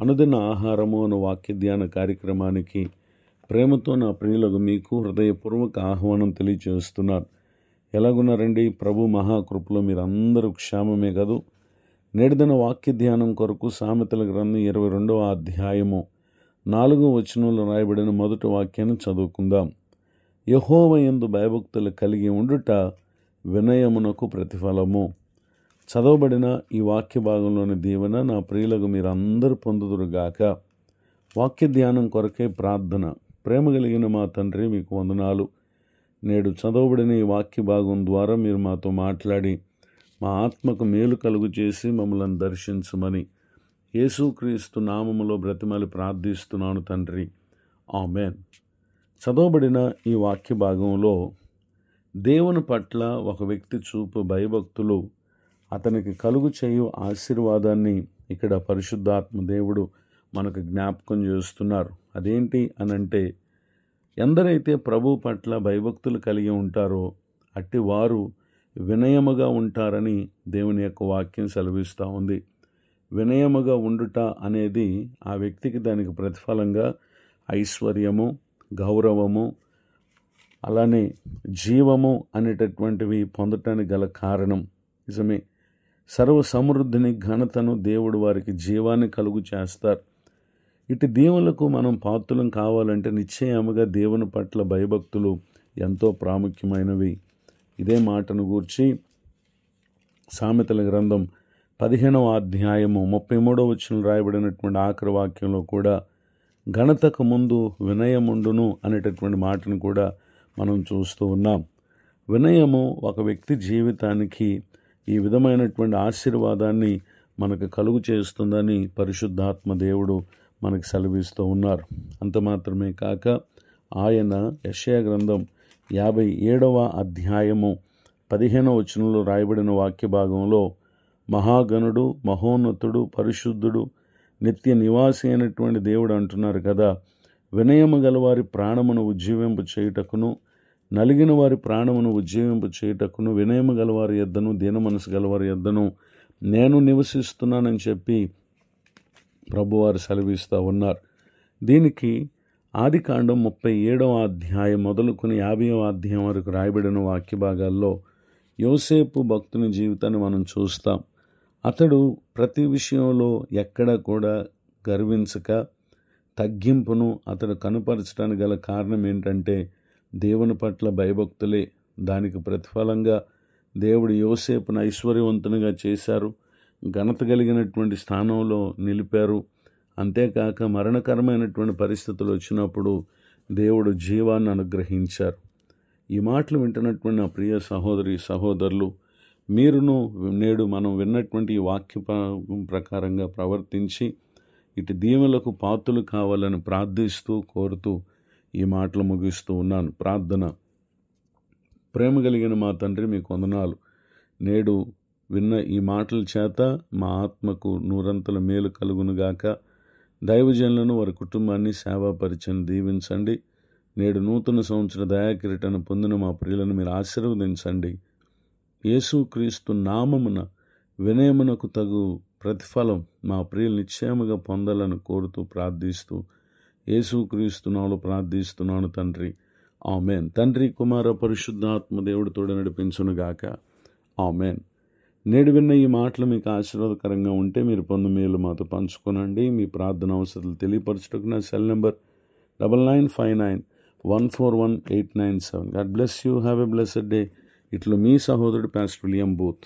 అనుదిన ఆహారము అను వాక్య ధ్యాన కార్యక్రమానికి ప్రేమతో నా ప్రియులకు మీకు హృదయపూర్వక ఆహ్వానం తెలియజేస్తున్నాను. ఎలాగున్నారండి? ప్రభు మహాకృపలో మీరందరూ క్షేమమే కదూ. నేటిదిన వాక్య ధ్యానం కొరకు సామెతల గ్రంథం 22వ అధ్యాయము 4వ వచనంలో రాయబడిన మొదటి వాక్యాన్ని చదువుకుందాం. యెహోవా యందు భయభక్తులు కలిగి ఉండుట వినయమునకు ప్రతిఫలము. చదవబడిన ఈ వాక్య భాగంలోని దీవెన నా ప్రియులకు మీరందరూ పొందుదురుగాక. వాక్య ధ్యానం కొరకే ప్రార్థన. ప్రేమ కలిగిన మా తండ్రి, మీకు వందనాలు. నేడు చదవబడిన ఈ వాక్య భాగం ద్వారా మీరు మాతో మాట్లాడి మా ఆత్మకు మేలు కలుగు చేసి మమ్మల్ని దర్శించమని యేసుక్రీస్తు నామములో బ్రతిమాలి ప్రార్థిస్తున్నాను తండ్రి, ఆమేన్. చదవబడిన ఈ వాక్య భాగంలో దేవుని పట్ల ఒక వ్యక్తి చూపు భయభక్తులు అతనికి కలుగు చేయు ఆశీర్వాదాన్ని ఇక్కడ పరిశుద్ధాత్మ దేవుడు మనకు జ్ఞాపకం చేస్తున్నారు. అదేంటి అనంటే, ఎందరైతే ప్రభు పట్ల భయభక్తులు కలిగి ఉంటారో అట్టి వారు వినయముగా ఉంటారని దేవుని యొక్క వాక్యం సెలవిస్తూ ఉంది. వినయముగా ఉండుట అనేది ఆ వ్యక్తికి దానికి ప్రతిఫలంగా ఐశ్వర్యము, గౌరవము, అలానే జీవము అనేటటువంటివి పొందటానికి గల కారణం. నిజమే, సర్వ సమృద్ధిని, ఘనతను దేవుడు వారికి జీవాన్ని కలుగు చేస్తారు. ఇటు దీవులకు మనం పాత్రులం కావాలంటే నిశ్చయముగా దేవుని పట్ల భయభక్తులు ఎంతో ప్రాముఖ్యమైనవి. ఇదే మాటను గూర్చి సామెతల గ్రంథం 15వ అధ్యాయము 33వ వచనంలో రాయబడినటువంటి ఆఖరి వాక్యంలో కూడా ఘనతకు ముందు వినయముండును అనేటటువంటి మాటను కూడా మనం చూస్తూ ఉన్నాం. వినయము ఒక వ్యక్తి జీవితానికి ఈ విధమైనటువంటి ఆశీర్వాదాన్ని మనకు కలుగు చేస్తుందని పరిశుద్ధాత్మ దేవుడు మనకు సెలవిస్తూ ఉన్నారు. అంత మాత్రమే కాక ఆయన యెషయా గ్రంథం 57వ అధ్యాయము 15వ వచనంలో రాయబడిన వాక్య భాగంలో మహాగణుడు, మహోన్నతుడు, పరిశుద్ధుడు, నిత్య నివాసి అయినటువంటి దేవుడు అంటున్నారు కదా. వినయము గలవారి ప్రాణమును ఉజ్జీవింప చేయుటకును, నలిగిన వారి ప్రాణమును ఉజ్జీవింప చేయుటకును, వినయము గలవారి యొద్దను, దీన మనసు గలవారి యొద్దను నేను నివసిస్తున్నానని చెప్పి ప్రభువారు సెలవిస్తూ ఉన్నారు. దీనికి ఆదికాండం 37వ అధ్యాయం మొదలుకొని 50వ అధ్యాయం వరకు రాయబడిన వాక్య భాగాల్లో యోసేపు భక్తుని జీవితాన్ని మనం చూస్తాం. అతడు ప్రతి విషయంలో ఎక్కడ కూడా గర్వించక తగ్గింపును అతడు కనుపరచడానికి గల కారణం ఏంటంటే దేవుని పట్ల భయభక్తులే. దానికి ప్రతిఫలంగా దేవుడు యోసేపును ఐశ్వర్యవంతునిగా చేశారు, ఘనత కలిగినటువంటి స్థానంలో నిలిపారు. అంతేకాక మరణకరమైనటువంటి పరిస్థితులు వచ్చినప్పుడు దేవుడు జీవాన్ని అనుగ్రహించారు. ఈ మాటలు వింటున్నటువంటి నా ప్రియ సహోదరి సహోదరులు, మీరును నేడు మనం విన్నటువంటి ఈ వాక్య ప్రకారంగా ప్రవర్తించి ఇటు దీవెనలకు పాత్రులు కావాలని ప్రార్థిస్తూ కోరుతూ ఈ మాటలు ముగిస్తూ ఉన్నాను. ప్రార్థన. ప్రేమ కలిగిన మా తండ్రి, మీకు వందనాలు. నేడు విన్న ఈ మాటల చేత మా ఆత్మకు నూరంతల మేలు కలుగునుగాక. దైవజనులను, వారి కుటుంబాన్ని, సేవా పరిచయం దీవించండి. నేడు నూతన సంవత్సర దయాకిరీటను పొందిన మా ప్రియులను మీరు ఆశీర్వదించండి. యేసుక్రీస్తు నామమున వినయమునకు తగు ప్రతిఫలం మా ప్రియులు నిశ్చయముగా పొందాలని కోరుతూ ప్రార్థిస్తూ యేసుక్రీస్తు నామములో ప్రార్థిస్తున్నాను తండ్రి, ఆమేన్. తండ్రి, కుమార, పరిశుద్ధాత్మ దేవుడు తోడు నడిపించునుగాక, ఆమేన్. నేడు విన్న ఈ మాటలు మీకు ఆశీర్వాదకరంగా ఉంటే మీరు పొందు మేలు మాతో పంచుకోనండి. మీ ప్రార్థన అవసరాలు తెలియపరచుటకు నా cell number 9959141897. God bless you. Have a blessed day. ఇట్లు మీ సహోదరుడు పాస్టర్ విలియం బూత్.